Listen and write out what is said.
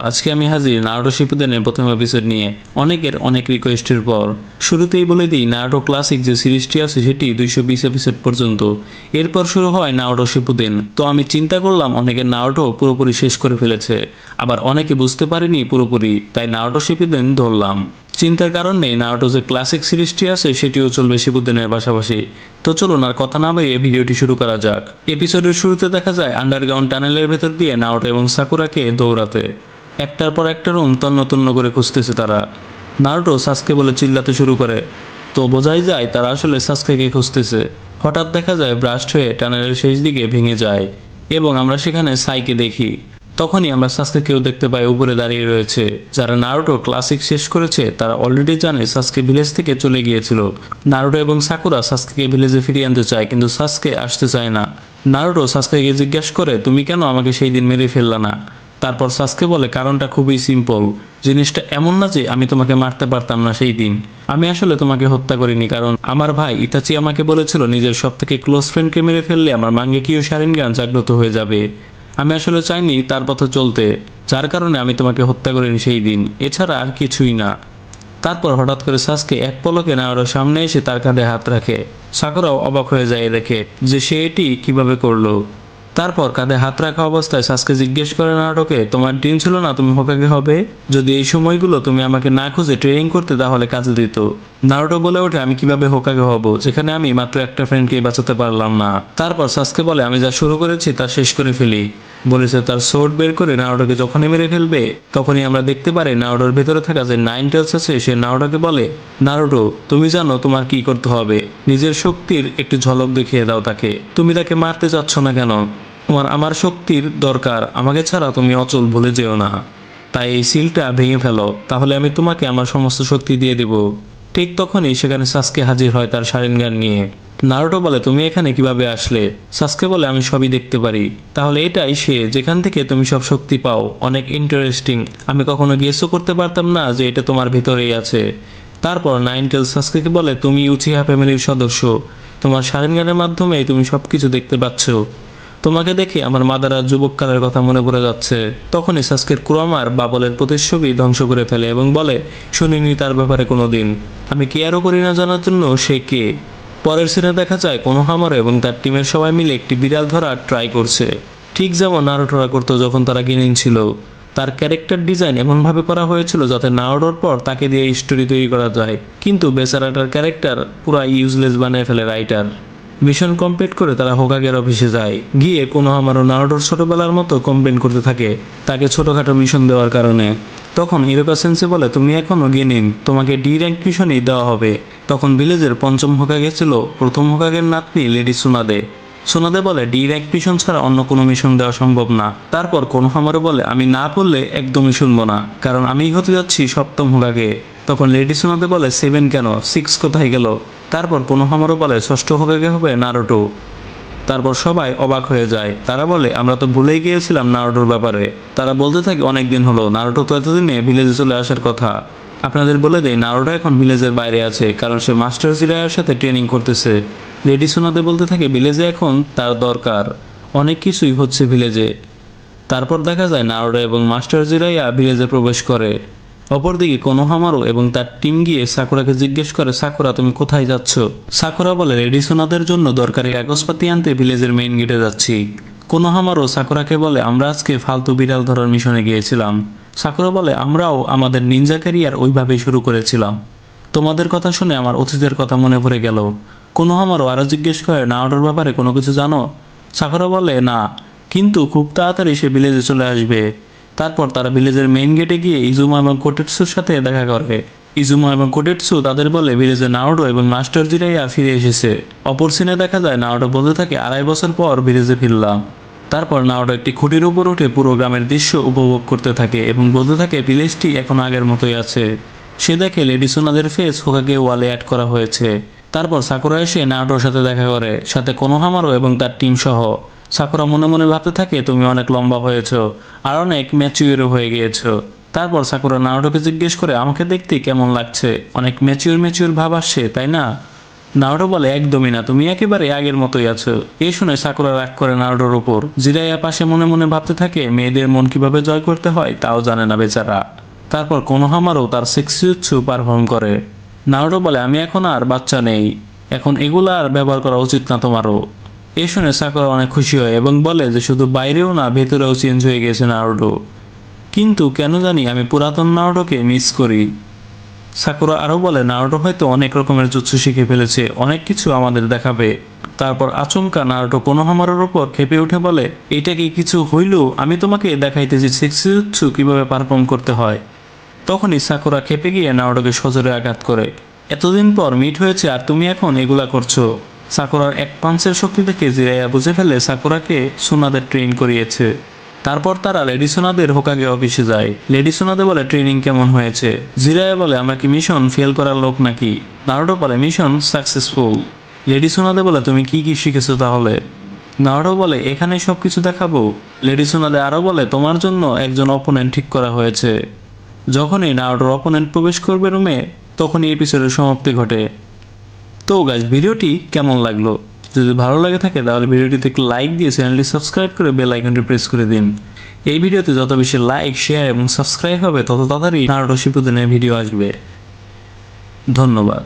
আজকে আমি হাজির নারুটো শিপুদেনের প্রথম এপিসোড নিয়ে। অনেকের অনেক রিকোয়েস্টের পর শুরুতেই বলে দিই, নারুটো ক্লাসিক যে সিরিজটি আছে সেটি 220 এপিসোড পর্যন্ত। এরপর শুরু হয় নারুটো শিপুদেন। তো আমি চিন্তা করলাম অনেকের নারুটো পুরোপুরি শেষ করে ফেলেছে, আবার অনেকে বুঝতে পারেনি পুরোপুরি, তাই নারুটো শিপুদেন ধরলাম। চিন্তার কারণ নেই, নারুটো যে ক্লাসিক সিরিজটি আছে সেটিও চলবে শিপুদেনের পাশাপাশি। তো চলুন আর কথা না বাড়িয়ে ভিডিওটি শুরু করা যাক। এপিসোডের শুরুতে দেখা যায় আন্ডারগ্রাউন্ড টানেলের ভেতর দিয়ে নারুটো এবং সাকুরাকে দৌড়াতে। একটার পর একটা রুম তন্ন তন্ন করে খুঁজতেছে তারা। নারুটো সাসকে বলে চিল্লাতে শুরু করে, তো বোঝাই যায় তারা আসলে সাসকেকে খুঁজতেছে। হঠাৎ দেখা যায় ব্রাস্ট হয়ে টানেলের শেষ দিকে ভেঙে যায় এবং আমরা সেখানে সাইকে দেখি। তখনই আমরা সাসকেকেও দেখতে পাই উপরে দাঁড়িয়ে রয়েছে। যারা নারুটো ক্লাসিক শেষ করেছে তারা অলরেডি জানে সাসকে ভিলেজ থেকে চলে গিয়েছিল। নারুটো এবং সাকুরা সাসকেকে ভিলেজে ফিরিয়ে আনতে চায়, কিন্তু সাসকে আসতে চায় না। নারুটো সাসকেকে জিজ্ঞাসা করে, তুমি কেন আমাকে সেই দিন মেরে ফেললা না? তারপর সাসকে বলে, কারণটা খুবই সিম্পল। জিনিসটা এমন না যে আমি তোমাকে মারতে পারতাম না সেই দিন। আমি আসলে তোমাকে হত্যা করিনি, কারণ আমার ভাই ইতাচি আমাকে বলেছিল নিজের সব থেকে ক্লোজ ফ্রেন্ডকে মেরে ফেললে আমার মাঙ্গেকিও শারিনগান জাগ্রত হয়ে যাবে। আমি আসলে চাইনি তার পথে চলতে, যার কারণে আমি তোমাকে হত্যা করিনি সেই দিন, এছাড়া আর কিছুই না। তারপর হঠাৎ করে সাসকে এক পলকে নারুটোর সামনে এসে তার কাঁধে হাত রাখে। সাকুরাও অবাক হয়ে যায় দেখে যে সে এটি কিভাবে করলো। তারপর কাঁধে হাত রাখা অবস্থায় সাসকে জিজ্ঞেস করে নারুটোকে, তোমার ড্রিম ছিল না তুমি হোকাগে হবে? যদি এই সময়গুলো তুমি আমাকে না খুঁজে ট্রেনিং করতে তাহলে কাজে দিত। নারুটো বলে ওঠে, আমি কিভাবে হোকাগে হব যেখানে আমি মাত্র একটা ফ্রেন্ডকে বাঁচাতে পারলাম না। তারপর সাসকে বলে, আমি যা শুরু করেছি তা শেষ করে ফেলি। বলেছে তার সোর্ড বের করে নারুটোকে যখনই মেরে ফেলবে তখনই আমরা দেখতে পারি নারুটোর ভেতরে থাকা যে নাইন টেলস আছে সে নারুটোকে বলে, নারুটো তুমি জানো তোমার কি করতে হবে, নিজের শক্তির একটু ঝলক দেখিয়ে দাও তাকে। তুমি তাকে মারতে চাচ্ছ না কেন? তোমার আমার শক্তির দরকার, আমাকে ছাড়া তুমি অচল, ভুলে যেও না। তাই এই সিলটা ভেঙে ফেলো, তাহলে আমি তোমাকে আমার সমস্ত শক্তি দিয়ে দেব। ঠিক তখনই সেখানে সাসকে হাজির হয় তার শারিনগান নিয়ে। নারুটো বলে, তুমি এখানে কিভাবে আসলে? সাসকে বলে, আমি সবই দেখতে পারি। তাহলে এটাই সে যেখান থেকে তুমি সব শক্তি পাও, অনেক ইন্টারেস্টিং। আমি কখনো গেসও করতে পারতাম না যে এটা তোমার ভিতরেই আছে। তারপর নাইন টেলস সাসকেকে বলে, তুমি উচিহা ফ্যামিলির সদস্য, তোমার শারিনগানের মাধ্যমে তুমি সবকিছু দেখতে পাচ্ছ। তোমাকে দেখে আমার মাদারা যুবককালের কথা মনে পড়ে যাচ্ছে। তখনই সাসকের কুরামার বাবলের প্রতিচ্ছবি ধ্বংস করে ফেলে এবং বলে, শুনিনি তার ব্যাপারে কোনো দিন, আমি কেয়ারও করি না জানার জন্য সে কে। পরের সিনে দেখা যায় কোনোহামারা এবং তার টিমের সবাই মিলে একটি বিড়াল ধরার ট্রাই করছে, ঠিক যেমন নারুটোরা করতো যখন তারা গেনিন ছিল। তার ক্যারেক্টার ডিজাইন এমনভাবে করা হয়েছিল যাতে নারুটোর পর তাকে দিয়ে স্টোরি তৈরি করা যায়, কিন্তু বেচারাটার ক্যারেক্টার পুরা ইউজলেস বানিয়ে ফেলে রাইটার। মিশন কমপ্লিট করে তারা হোকাগের অফিসে যায়। গিয়ে কোনোহামারও নারুটোর ছোটবেলার মতো কমপ্লেন করতে থাকে তাকে ছোটোখাটো মিশন দেওয়ার কারণে। তখন ইরোকা সেন্সে বলে, তুমি এখনও গেনিন, তোমাকে ডি র্যাঙ্ক মিশনই দেওয়া হবে। তখন ভিলেজের পঞ্চম হোকাগে ছিল প্রথম হোকাগের নাতনি লেডি সুনাদে। সোনাদে বলে, ডি র্যাঙ্ক মিশন ছাড়া অন্য কোনো মিশন দেওয়া সম্ভব না। তারপর কোনোহামারও বলে, আমি না বললে একদমই শুনবো না, কারণ আমিই হতে যাচ্ছি সপ্তম হোকাগে। তখন লেডি সোনাদে বলে, 7 কেন, 6 কোথায় গেল? তারপর কোনোহামারও বলে, ষষ্ঠ হোকাগে হবে নারুটো। তারপর সবাই অবাক হয়ে যায়, তারা বলে, আমরা তো ভুলেই গিয়েছিলাম নারুটোর ব্যাপারে। তারা বলতে থাকে, অনেক দিন হলো, নারুটো তো এতদিনে ভিলেজে চলে আসার কথা। আপনাদের বলে দেয় নারুটো এখন ভিলেজের বাইরে আছে, কারণ সে মাস্টার জিরায়ার সাথে ট্রেনিং করতেছে। লেডি সোনাতে বলতে থাকে, ভিলেজে এখন তার দরকার, অনেক কিছুই হচ্ছে ভিলেজে। তারপর দেখা যায় নারুটো এবং মাস্টার জিরাইয়া ভিলেজে প্রবেশ করে। অপরদিকে কোনোহামারু এবং তার টিম গিয়ে সাকুরাকে জিজ্ঞেস করে, সাকুরা তুমি কোথায় যাচ্ছ? সাকুরা বলে, রেডিসোনাদের জন্য দরকারি কাগজপাতি আনতে ভিলেজের মেইন গেটে যাচ্ছি। কোনোহামারু সাকুরাকে বলে, আমরা আজকে ফালতু বিড়াল ধরার মিশনে গিয়েছিলাম। সাকুরা বলে, আমরাও আমাদের নিনজা ক্যারিয়ার ওইভাবেই শুরু করেছিলাম। তোমাদের কথা শুনে আমার অতীতের কথা মনে পড়ে গেল। কোনোহামারু আরও জিজ্ঞেস করে, নারুটোর ব্যাপারে কোনো কিছু জানো? সাকুরা বলে, না, কিন্তু খুব তাড়াতাড়ি সে ভিলেজে চলে আসবে। তারপর তারা ভিলেজের মেইন গেটে গিয়ে ইজুমা এবং কোটেটসুর সাথে দেখা করে। ইজুমা এবং কোটেটসু তাদের বলে ভিলেজে নারুটো এবং মাস্টার জিরাইয়া ফিরে এসেছে। অপর সিনে দেখা যায় নারুটো বলতে থাকে, 2.5 বছর পর ভিলেজে ফিরলাম। তারপর নারুটো একটি খুঁটির উপর উঠে পুরো গ্রামের দৃশ্য উপভোগ করতে থাকে এবং বলতে থাকে ভিলেজটি এখন আগের মতোই আছে। সে দেখে লেডি সোনাদের ফেস হোকাগে ওয়ালে অ্যাড করা হয়েছে। তারপর সাকুরা এসে নারুটোর সাথে দেখা করে, সাথে কোনোহামারু এবং তার টিম সহ। সাকুরা মনে মনে ভাবতে থাকে, তুমি অনেক লম্বা হয়েছো আর অনেক ম্যাচিউরও হয়ে গিয়েছো। তারপর সাকুরা নারুটোকে জিজ্ঞেস করে, আমাকে দেখতে কেমন লাগছে? অনেক ম্যাচিউর ম্যাচিউর ভাব আসছে, তাই না? নারুটো বলে একদমই না, তুমি একেবারে আগের মতোই আছো। এই শুনে সাকুরা রাগ করে নারুটোর ওপর। জিরাইয়া পাশে মনে মনে ভাবতে থাকে মেয়েদের মন কিভাবে জয় করতে হয় তাও জানে না বেচারা। তারপর কোনোহামারও তার সেক্সিউৎসু পারফর্ম করে। নারুটো বলে আমি এখন আর বাচ্চা নেই, এখন এগুলো আর ব্যবহার করা উচিত না তোমারও। এই শুনে সাকুরা অনেক খুশি হয় এবং বলে যে শুধু বাইরেও না ভেতরেও চেঞ্জ হয়ে গেছে নারুটো, কিন্তু কেন জানি আমি পুরাতন নারুটোকে মিস করি। সাকুরা আরও বলে নারুটো হয়তো অনেক রকমের জুৎসু শিখে ফেলেছে, অনেক কিছু আমাদের দেখাবে। তারপর আচমকা নারুটো কোনোহামারের ওপর খেপে উঠে বলে এটা কি কিছু হইল, আমি তোমাকে দেখাইতেছি সেক্সিউৎসু কিভাবে পারফর্ম করতে হয়। তখনই সাকুরা খেপে গিয়ে নারুটোকে সজোরে আঘাত করে। এতদিন পর মিট হয়েছে আর তুমি এখন এগুলা করছো। সাকুরার এক পাঞ্চের শক্তি থেকে জিরাইয়া বুঝে ফেলে সাকুরাকে সোনাদের ট্রেন করিয়েছে। তারপর তারা লেডি সোনাদের হোকাগে অফিসে যায়। লেডি সোনাদে বলে ট্রেনিং কেমন হয়েছে। জিরাইয়া বলে আমরা কি মিশন ফেল করার লোক নাকি। নারুটো বলে মিশন সাকসেসফুল। লেডি সোনাদে বলে তুমি কি কি শিখেছো তাহলে। নারুটো বলে এখানে সব কিছু দেখাবো। লেডি সোনাদে আরও বলে তোমার জন্য একজন অপোনেন্ট ঠিক করা হয়েছে। যখনই নারুটোর অপোনেন্ট প্রবেশ করবে রুমে তখনই এপিসোডের সমাপ্তি ঘটে। তো গাইস, ভিডিওটি কেমন লাগলো? যদি ভালো লাগে থাকে তাহলে ভিডিওটিতে একটু লাইক দিয়ে চ্যানেলটি সাবস্ক্রাইব করে বেল আইকনটি প্রেস করে দিন। এই ভিডিওতে যত বেশি লাইক, শেয়ার এবং সাবস্ক্রাইব হবে তত তাড়াতাড়ি নারুটো শিপুদেনের ভিডিও আসবে। ধন্যবাদ।